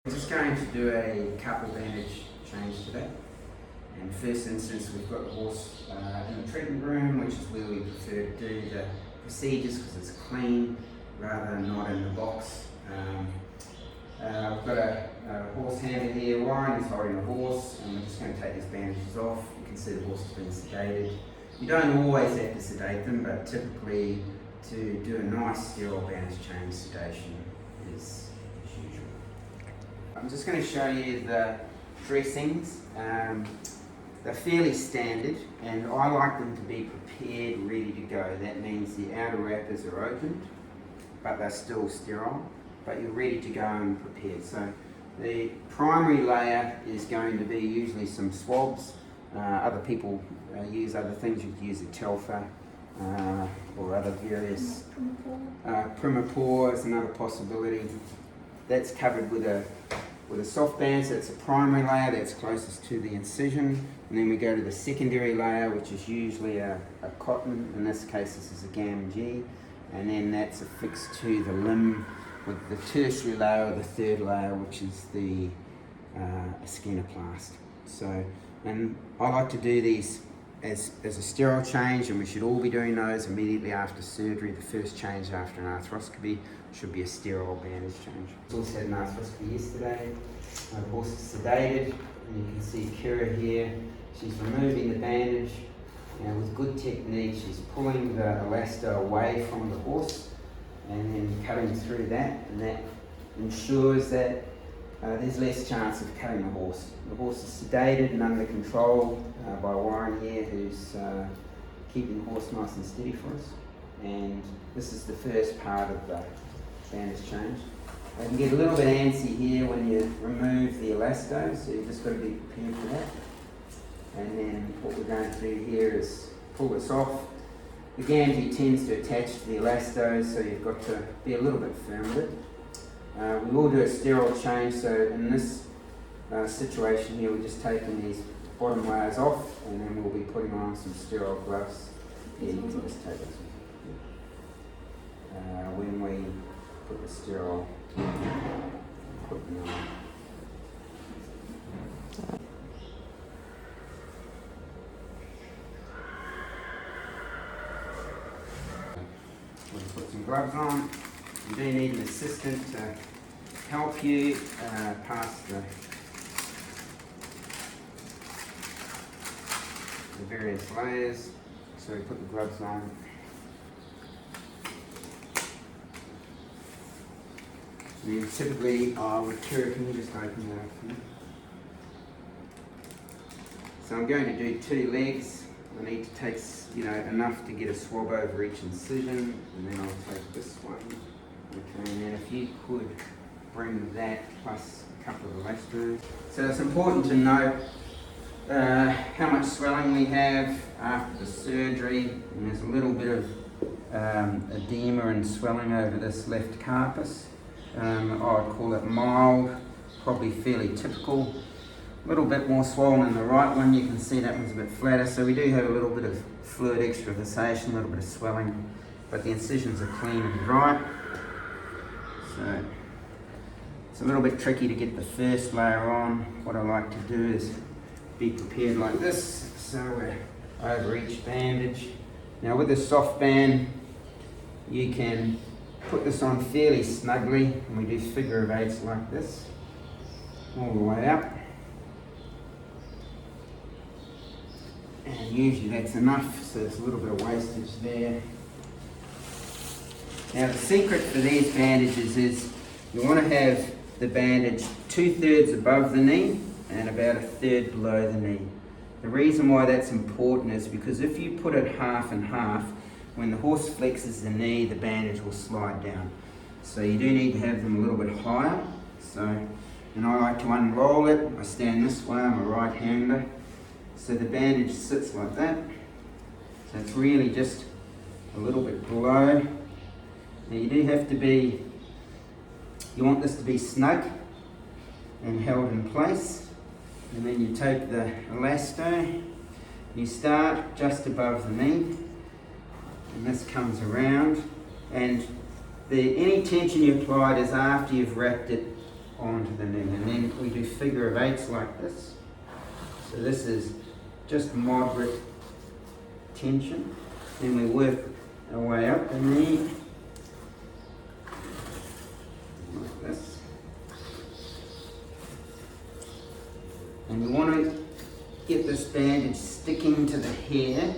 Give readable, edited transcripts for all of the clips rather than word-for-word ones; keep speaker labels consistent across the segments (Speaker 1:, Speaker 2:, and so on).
Speaker 1: I'm just going to do a couple bandage change today. In the first instance, we've got the horse in the treatment room, which is where we prefer to do the procedures because it's clean rather than not in the box. I've got a horse handler here. Warren is holding the horse, and we're just going to take these bandages off. You can see the horse has been sedated. You don't always have to sedate them, but typically to do a nice sterile bandage change, sedation is usual. I'm just going to show you the dressings. They're fairly standard, and I like them to be prepared, ready to go. That means the outer wrappers are opened, but they're still sterile, but you're ready to go and prepared. So the primary layer is going to be usually some swabs. Other people use other things. You could use a telfa or other various primapore is another possibility. That's covered with a soft band, so it's a primary layer that's closest to the incision, and then we go to the secondary layer, which is usually a cotton. In this case, this is a Gam-G, and then that's affixed to the limb with the tertiary layer, or the third layer, which is the ascenoplast. So, and I like to do these as a sterile change, and we should all be doing those immediately after surgery. The first change after an arthroscopy should be a sterile bandage change. I also had an arthroscopy yesterday. My horse is sedated, and you can see Kira here. She's removing the bandage, and with good technique, she's pulling the elasto away from the horse and then cutting through that, and that ensures that there's less chance of cutting the horse. The horse is sedated and under control by Warren here, who's keeping the horse nice and steady for us. And this is the first part of the bandage change. You can get a little bit antsy here when you remove the elasto, so you've just got to be prepared for that. And then what we're going to do here is pull this off. The Gam-G tends to attach to the elasto, so you've got to be a little bit firm with it. We will do a sterile change, so in this situation here, we're just taking these bottom layers off, and then we'll be putting on some sterile gloves. Yeah, you can just take this when we put the sterile equipment on. We'll put some gloves on. You do need an assistant to help you pass the various layers. So we put the gloves on. And then typically, with Kira, can you just open that up for me? So I'm going to do 2 legs. I need to take enough to get a swab over each incision, and then I'll take this one. Okay, and then if you could bring that plus a couple of elastos. So it's important to note how much swelling we have after the surgery, and there's a little bit of edema and swelling over this left carpus. I'd call it mild, probably fairly typical. A little bit more swollen in the right one. You can see that one's a bit flatter, so we do have a little bit of fluid extravasation, a little bit of swelling, but the incisions are clean and dry. So it's a little bit tricky to get the first layer on. What I like to do is be prepared like this, so we're over each bandage. Now with the soft band, you can put this on fairly snugly, and we do figure of 8s like this, all the way up. And usually that's enough, so there's a little bit of wastage there. Now the secret for these bandages is you want to have the bandage 2/3 above the knee and about 1/3 below the knee. The reason why that's important is because if you put it half and half, when the horse flexes the knee, the bandage will slide down. So you do need to have them a little bit higher. So, and I like to unroll it. I stand this way, I'm a right-hander. So the bandage sits like that. So it's really just a little bit below. Now you do have to be, you want this to be snug and held in place. And then you take the elasto, you start just above the knee, and this comes around, and any tension you applied is after you've wrapped it onto the knee, and then we do figure of eights like this. So this is just moderate tension. Then we work our way up the knee like this. And you want to get this bandage sticking to the hair.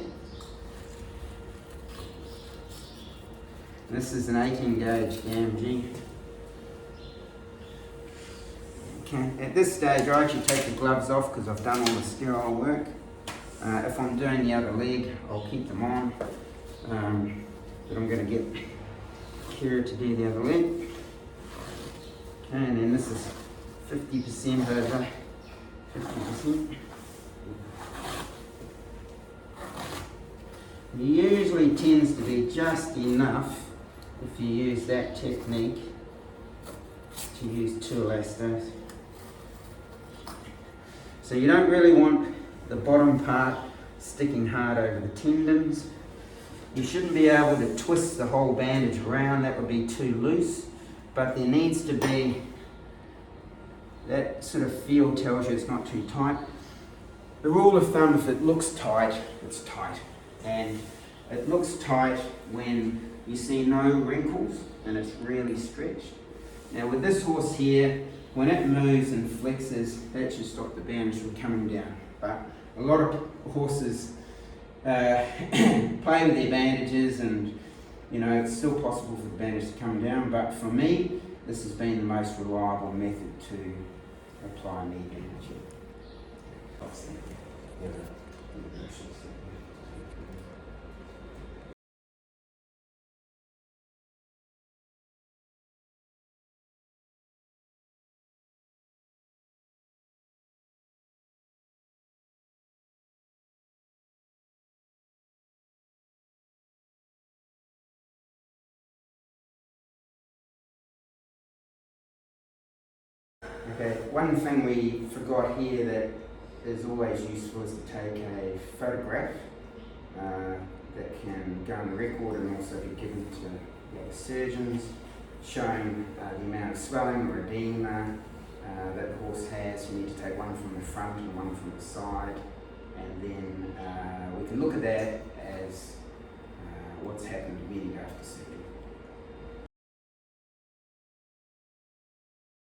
Speaker 1: This is an 18 gauge gamgee. Okay. At this stage I actually take the gloves off because I've done all the sterile work. If I'm doing the other leg, I'll keep them on. But I'm going to get Kira to do the other leg. Okay, and then this is 50% over 50%. It usually tends to be just enough if you use that technique to use 2 elastos. So you don't really want the bottom part sticking hard over the tendons. You shouldn't be able to twist the whole bandage around, that would be too loose, but there needs to be, that sort of feel tells you it's not too tight. The rule of thumb, if it looks tight, it's tight. And it looks tight when you see no wrinkles and it's really stretched. Now with this horse here, when it moves and flexes, that should stop the bandage from coming down. But a lot of horses play with their bandages, and you know it's still possible for the bandage to come down. But for me, this has been the most reliable method to apply knee bandaging. Okay, one thing we forgot here that is always useful is to take a photograph that can go on the record and also be given to the other surgeons, showing the amount of swelling or edema that the horse has. You need to take one from the front and one from the side, and then we can look at that as what's happened immediately after surgery.